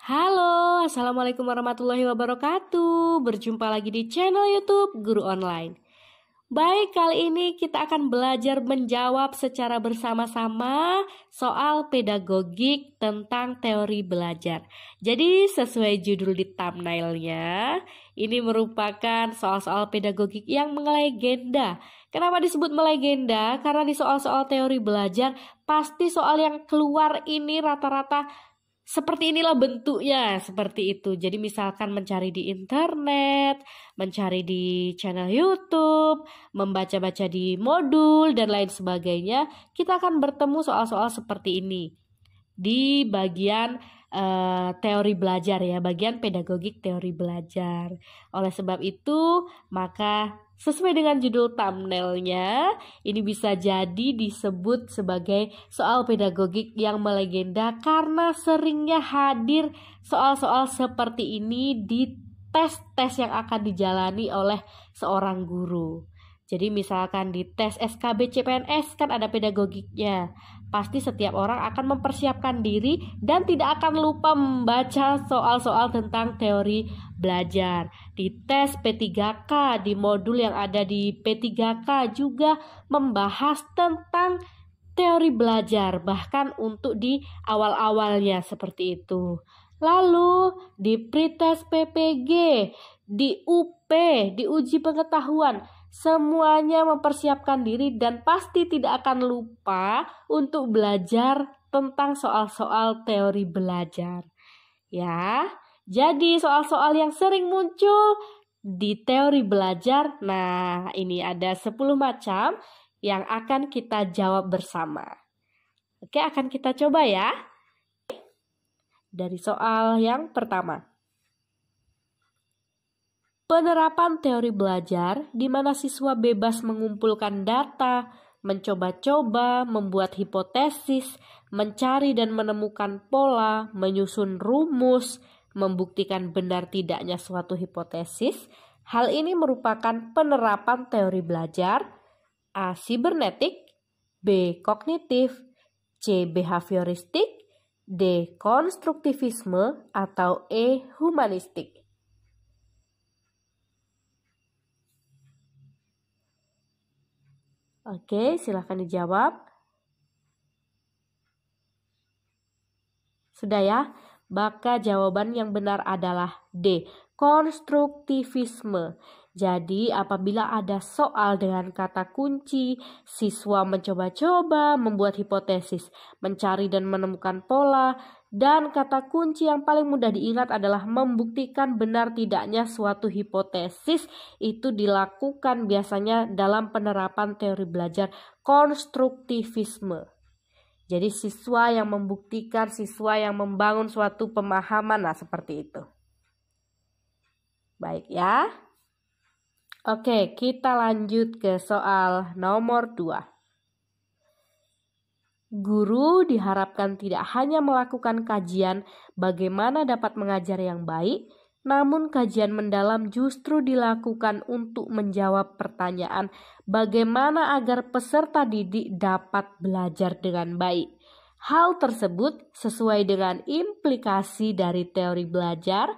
Halo, Assalamualaikum warahmatullahi wabarakatuh. Berjumpa lagi di channel YouTube Guru Online. Baik, kali ini kita akan belajar menjawab secara bersama-sama soal pedagogik tentang teori belajar. Jadi sesuai judul di thumbnailnya, ini merupakan soal-soal pedagogik yang melegenda. Kenapa disebut melegenda? Karena di soal-soal teori belajar, pasti soal yang keluar ini rata-rata seperti inilah bentuknya, seperti itu. Jadi misalkan mencari di internet, mencari di channel YouTube, membaca-baca di modul, dan lain sebagainya, kita akan bertemu soal-soal seperti ini di bagian teori belajar ya, bagian pedagogik teori belajar. Oleh sebab itu, maka sesuai dengan judul thumbnailnya, ini bisa jadi disebut sebagai soal pedagogik yang melegenda karena seringnya hadir soal-soal seperti ini di tes-tes yang akan dijalani oleh seorang guru. Jadi misalkan di tes SKB CPNS kan ada pedagogiknya. Pasti setiap orang akan mempersiapkan diri dan tidak akan lupa membaca soal-soal tentang teori belajar. Di tes P3K, di modul yang ada di P3K juga membahas tentang teori belajar, bahkan untuk di awal-awalnya seperti itu. Lalu di pretest PPG, di UP, di uji pengetahuan, semuanya mempersiapkan diri dan pasti tidak akan lupa untuk belajar tentang soal-soal teori belajar. Ya, jadi soal-soal yang sering muncul di teori belajar, nah ini ada 10 macam yang akan kita jawab bersama. Oke, akan kita coba ya. Dari soal yang pertama. Penerapan teori belajar di mana siswa bebas mengumpulkan data, mencoba-coba, membuat hipotesis, mencari dan menemukan pola, menyusun rumus, membuktikan benar tidaknya suatu hipotesis. Hal ini merupakan penerapan teori belajar A. Sibernetik, B. Kognitif, C. Behavioristik, D. Konstruktivisme, atau E. Humanistik. Oke, silahkan dijawab. Sudah ya? Maka jawaban yang benar adalah D. Konstruktivisme. Jadi apabila ada soal dengan kata kunci, siswa mencoba-coba, membuat hipotesis, mencari dan menemukan pola, dan kata kunci yang paling mudah diingat adalah membuktikan benar tidaknya suatu hipotesis, itu dilakukan biasanya dalam penerapan teori belajar konstruktivisme. Jadi siswa yang membuktikan, siswa yang membangun suatu pemahaman, nah seperti itu. Baik ya. Oke, kita lanjut ke soal nomor 2. Guru diharapkan tidak hanya melakukan kajian bagaimana dapat mengajar yang baik, namun kajian mendalam justru dilakukan untuk menjawab pertanyaan bagaimana agar peserta didik dapat belajar dengan baik. Hal tersebut sesuai dengan implikasi dari teori belajar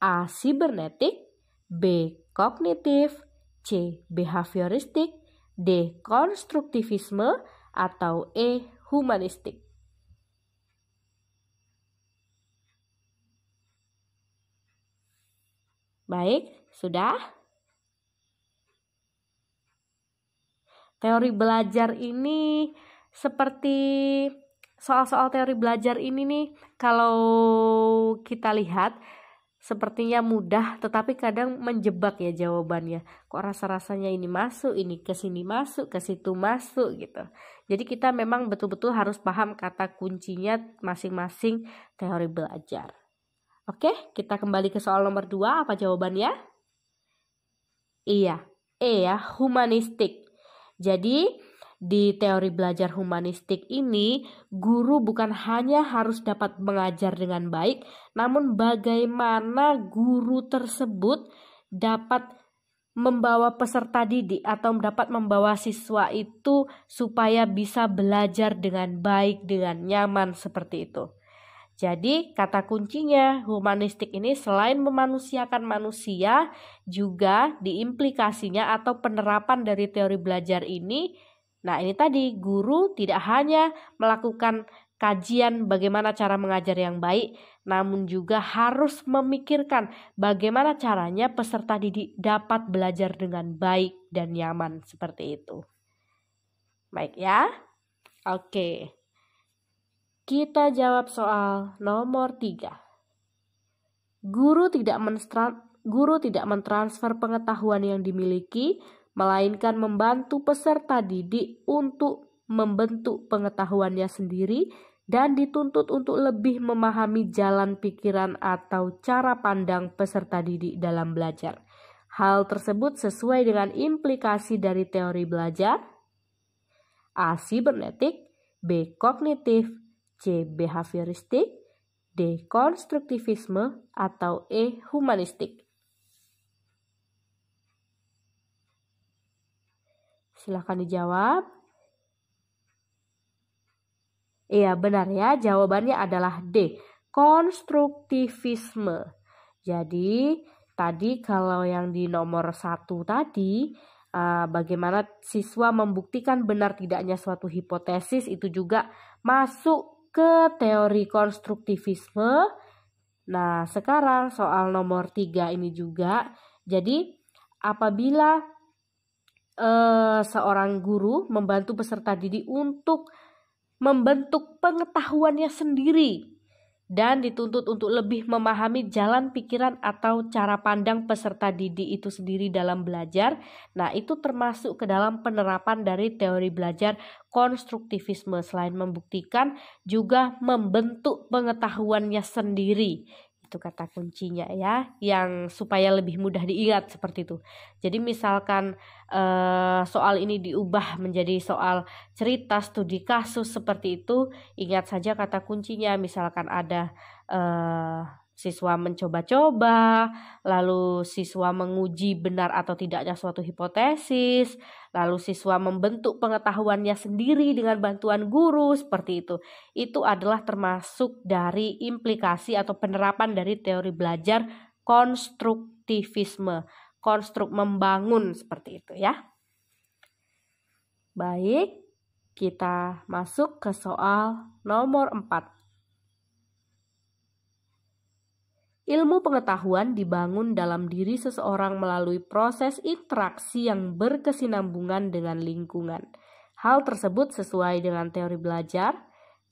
A. Sibernetik, B. Kognitif, C. Behavioristik, D. Konstruktivisme, atau E. Humanistik. Baik, sudah? Teori belajar ini seperti soal-soal teori belajar ini nih, kalau kita lihat sepertinya mudah, tetapi kadang menjebak ya jawabannya. Kok rasa-rasanya ini masuk, ini ke sini masuk, ke situ masuk gitu. Jadi kita memang betul-betul harus paham kata kuncinya masing-masing teori belajar. Oke, kita kembali ke soal nomor 2. Apa jawabannya? Iya, E ya, humanistik. Jadi di teori belajar humanistik ini, guru bukan hanya harus dapat mengajar dengan baik, namun bagaimana guru tersebut dapat membawa peserta didik atau dapat membawa siswa itu supaya bisa belajar dengan baik, dengan nyaman seperti itu. Jadi kata kuncinya humanistik ini selain memanusiakan manusia, juga diimplikasinya atau penerapan dari teori belajar ini. Nah ini tadi guru tidak hanya melakukan kajian bagaimana cara mengajar yang baik, namun juga harus memikirkan bagaimana caranya peserta didik dapat belajar dengan baik dan nyaman seperti itu. Baik ya, oke. Kita jawab soal nomor 3. Guru tidak mentransfer pengetahuan yang dimiliki, melainkan membantu peserta didik untuk membentuk pengetahuannya sendiri dan dituntut untuk lebih memahami jalan pikiran atau cara pandang peserta didik dalam belajar. Hal tersebut sesuai dengan implikasi dari teori belajar. A. Sibernetik, B. Kognitif, C. Behavioristik, D. Konstruktivisme, atau E. Humanistik. Silahkan dijawab. Iya benar ya, jawabannya adalah D. Konstruktivisme. Jadi tadi kalau yang di nomor 1 tadi, bagaimana siswa membuktikan benar tidaknya suatu hipotesis, itu juga masuk ke teori konstruktivisme. Nah, sekarang soal nomor 3 ini juga. Jadi, apabila seorang guru membantu peserta didik untuk membentuk pengetahuannya sendiri dan dituntut untuk lebih memahami jalan pikiran atau cara pandang peserta didik itu sendiri dalam belajar. Nah, itu termasuk ke dalam penerapan dari teori belajar konstruktivisme. Selain membuktikan, juga membentuk pengetahuannya sendiri. Itu kata kuncinya ya, yang supaya lebih mudah diingat seperti itu. Jadi misalkan soal ini diubah menjadi soal cerita studi kasus seperti itu, ingat saja kata kuncinya. Misalkan ada siswa mencoba-coba, lalu siswa menguji benar atau tidaknya suatu hipotesis, lalu siswa membentuk pengetahuannya sendiri dengan bantuan guru, seperti itu. Itu adalah termasuk dari implikasi atau penerapan dari teori belajar konstruktivisme. Konstruk membangun seperti itu ya. Baik, kita masuk ke soal nomor 4. Ilmu pengetahuan dibangun dalam diri seseorang melalui proses interaksi yang berkesinambungan dengan lingkungan. Hal tersebut sesuai dengan teori belajar.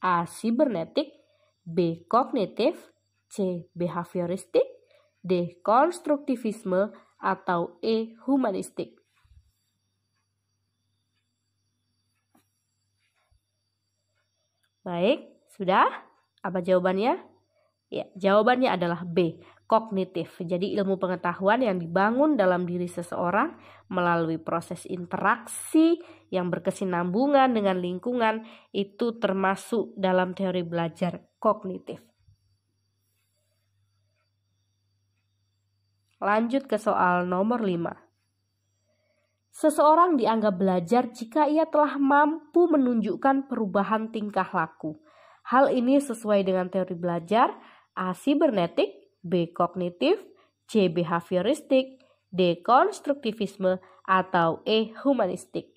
A. Sibernetik, B. Kognitif, C. Behavioristik, D. Konstruktivisme, atau E. Humanistik. Baik, sudah? Apa jawabannya? Ya, jawabannya adalah B. Kognitif. Jadi ilmu pengetahuan yang dibangun dalam diri seseorang melalui proses interaksi yang berkesinambungan dengan lingkungan, itu termasuk dalam teori belajar kognitif. Lanjut ke soal nomor 5. Seseorang dianggap belajar jika ia telah mampu menunjukkan perubahan tingkah laku. Hal ini sesuai dengan teori belajar. A. Sibernetik, B. Kognitif, C. Behavioristik, D. Konstruktivisme, atau E. Humanistik.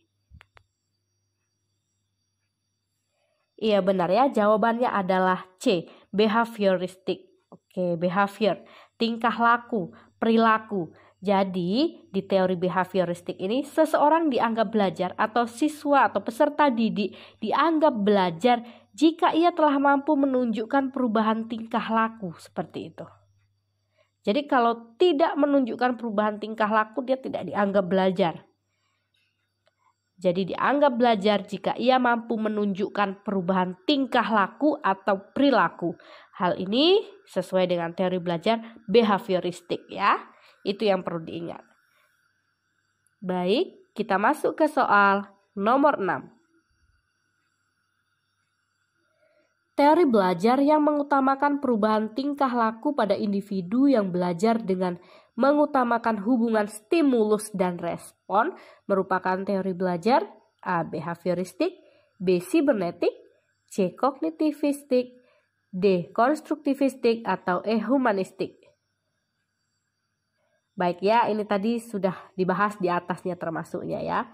Iya benar ya, jawabannya adalah C. Behavioristik. Oke, behavior, tingkah laku, perilaku. Jadi di teori behavioristik ini seseorang dianggap belajar atau siswa atau peserta didik dianggap belajar jika ia telah mampu menunjukkan perubahan tingkah laku seperti itu. Jadi kalau tidak menunjukkan perubahan tingkah laku, dia tidak dianggap belajar. Jadi dianggap belajar jika ia mampu menunjukkan perubahan tingkah laku atau perilaku. Hal ini sesuai dengan teori belajar behavioristik ya. Itu yang perlu diingat. Baik, kita masuk ke soal nomor 6. Teori belajar yang mengutamakan perubahan tingkah laku pada individu yang belajar dengan mengutamakan hubungan stimulus dan respon merupakan teori belajar A. Behavioristik, B. Sibernetik, C. Kognitivistik, D. Konstruktivistik atau E. Humanistik? Baik ya, ini tadi sudah dibahas di atasnya termasuknya ya.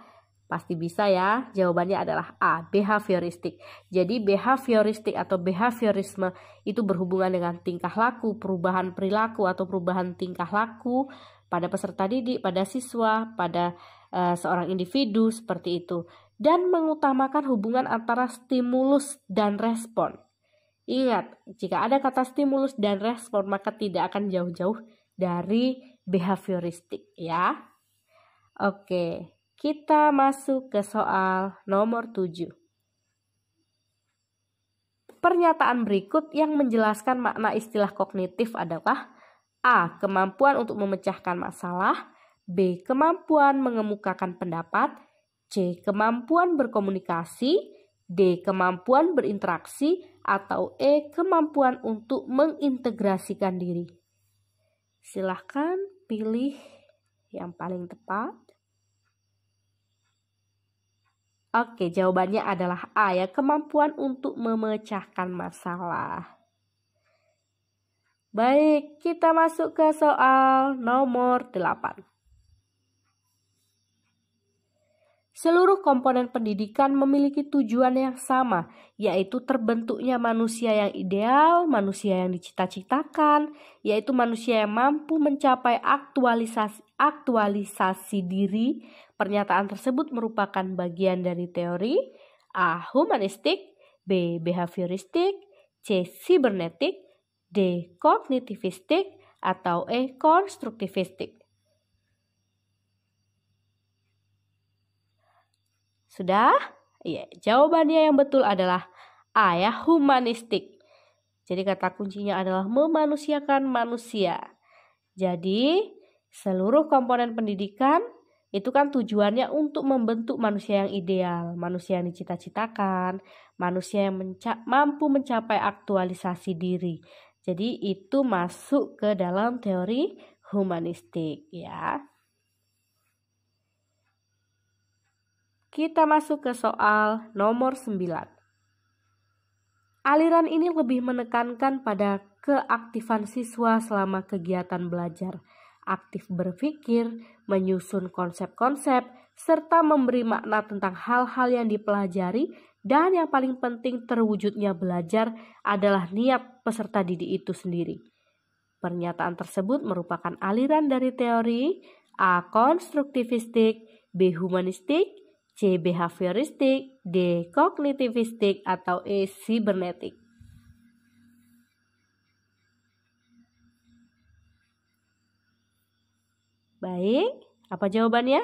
Pasti bisa ya, jawabannya adalah A. Behavioristik. Jadi behavioristik atau behaviorisme itu berhubungan dengan tingkah laku, perubahan perilaku atau perubahan tingkah laku pada peserta didik, pada siswa, pada seorang individu seperti itu. Dan mengutamakan hubungan antara stimulus dan respon. Ingat, jika ada kata stimulus dan respon maka tidak akan jauh-jauh dari behavioristik ya. Oke, kita masuk ke soal nomor 7. Pernyataan berikut yang menjelaskan makna istilah kognitif adalah A. Kemampuan untuk memecahkan masalah, B. Kemampuan mengemukakan pendapat, C. Kemampuan berkomunikasi, D. Kemampuan berinteraksi, atau E. Kemampuan untuk mengintegrasikan diri. Silahkan pilih yang paling tepat. Oke, jawabannya adalah A ya, kemampuan untuk memecahkan masalah. Baik, kita masuk ke soal nomor 8. Seluruh komponen pendidikan memiliki tujuan yang sama, yaitu terbentuknya manusia yang ideal, manusia yang dicita-citakan, yaitu manusia yang mampu mencapai aktualisasi diri. Pernyataan tersebut merupakan bagian dari teori A. Humanistik, B. Behavioristik, C. Sibernetik, D. Kognitivistik, atau E. Konstruktivistik. Sudah? Iya, jawabannya yang betul adalah A ya, humanistik. Jadi kata kuncinya adalah memanusiakan manusia. Jadi seluruh komponen pendidikan itu kan tujuannya untuk membentuk manusia yang ideal, manusia yang dicita-citakan, manusia yang mampu mencapai aktualisasi diri. Jadi itu masuk ke dalam teori humanistik ya. Kita masuk ke soal nomor 9. Aliran ini lebih menekankan pada keaktifan siswa selama kegiatan belajar, aktif berpikir, menyusun konsep-konsep, serta memberi makna tentang hal-hal yang dipelajari, dan yang paling penting terwujudnya belajar adalah niat peserta didik itu sendiri. Pernyataan tersebut merupakan aliran dari teori A. Konstruktivistik, B. Humanistik, C. Behavioristik, D. Kognitivistik, atau E. Sibernetik. Baik, apa jawabannya?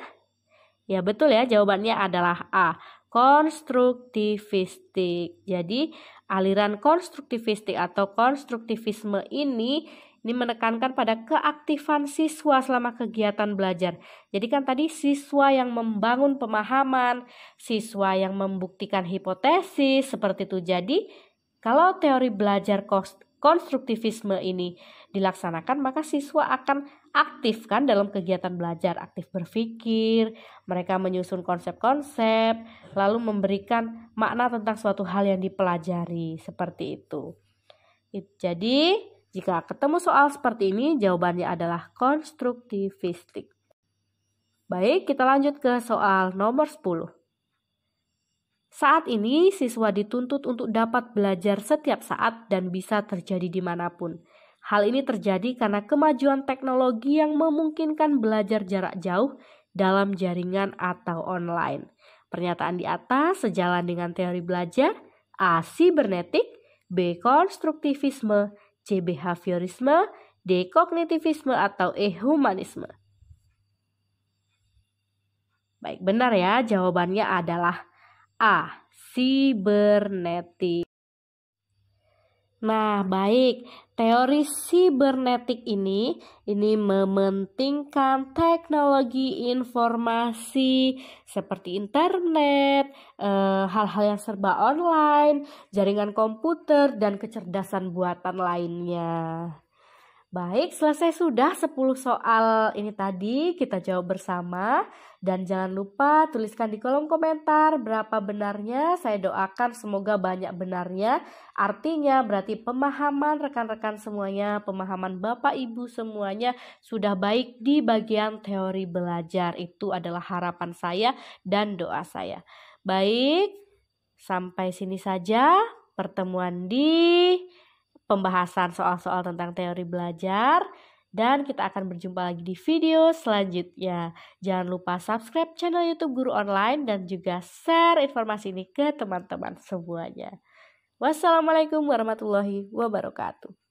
Ya betul ya, jawabannya adalah A. Konstruktivistik. Jadi aliran konstruktivistik atau konstruktivisme ini menekankan pada keaktifan siswa selama kegiatan belajar. Jadi kan tadi siswa yang membangun pemahaman, siswa yang membuktikan hipotesis, seperti itu. Jadi kalau teori belajar konstruktivisme ini dilaksanakan, maka siswa akan aktif kan dalam kegiatan belajar, aktif berpikir, mereka menyusun konsep-konsep, lalu memberikan makna tentang suatu hal yang dipelajari, seperti itu. Jadi jika ketemu soal seperti ini, jawabannya adalah konstruktivistik. Baik, kita lanjut ke soal nomor 10. Saat ini, siswa dituntut untuk dapat belajar setiap saat dan bisa terjadi dimanapun. Hal ini terjadi karena kemajuan teknologi yang memungkinkan belajar jarak jauh dalam jaringan atau online. Pernyataan di atas sejalan dengan teori belajar A. Sibernetik, B. Konstruktivisme, C. Behaviorisme, D. Kognitivisme, atau E. Humanisme. Baik, benar ya, jawabannya adalah A. Sibernetik. Nah, baik, teori sibernetik ini mementingkan teknologi informasi seperti internet, hal-hal yang serba online, jaringan komputer, dan kecerdasan buatan lainnya. Baik, selesai sudah 10 soal ini tadi kita jawab bersama. Dan jangan lupa tuliskan di kolom komentar berapa benarnya. Saya doakan semoga banyak benarnya. Artinya berarti pemahaman rekan-rekan semuanya, pemahaman Bapak Ibu semuanya sudah baik di bagian teori belajar. Itu adalah harapan saya dan doa saya. Baik, sampai sini saja pertemuan di pembahasan soal-soal tentang teori belajar, dan kita akan berjumpa lagi di video selanjutnya. Jangan lupa subscribe channel YouTube Guru Online dan juga share informasi ini ke teman-teman semuanya. Wassalamualaikum warahmatullahi wabarakatuh.